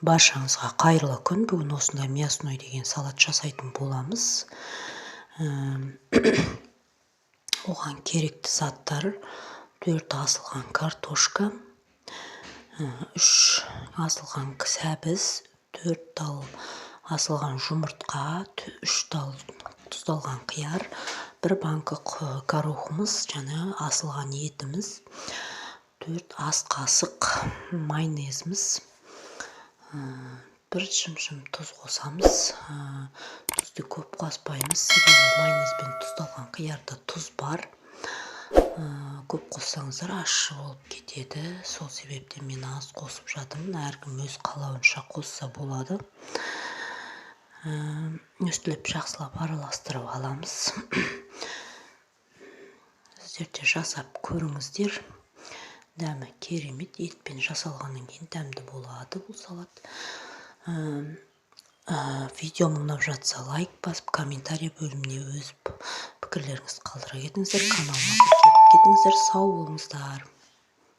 Баршаңызға қайырлы күн. Бүгін осындай мясной деген салат жасайтын боламыз. Оған керекті заттар: 4 асылған картошка, 3 асылған сәбіз, 4 тал асылған жұмыртқа, 3 тал тұздалған қияр, 1 банка горохымыз, және асылған етіміз, 4 ас қасық майонезіміз, 1 шым тұз қосамыз. Тұзды көп қоспаймыз, себебі майонезбен тұздалған қиярда тұз бар. Көп қоссаңыздар ащы болып кетеді. Сол себептен мен аз қосып жатырмын. Әркім өз қалауынша қосса болады. Үстілеп жақсылап араластырып аламыз. Сіздер де жасап көріңіздер. Дәмі керемет. Етпен жасалғаннан кейін дәмді болады бұл салат. Видеом ұнап жатса лайк басып, комментарий бөліміне өз пікірлеріңізді қалдыра кетіңіздер. Каналыма тіркеліп кетіңіздер. Сау болыңыздар.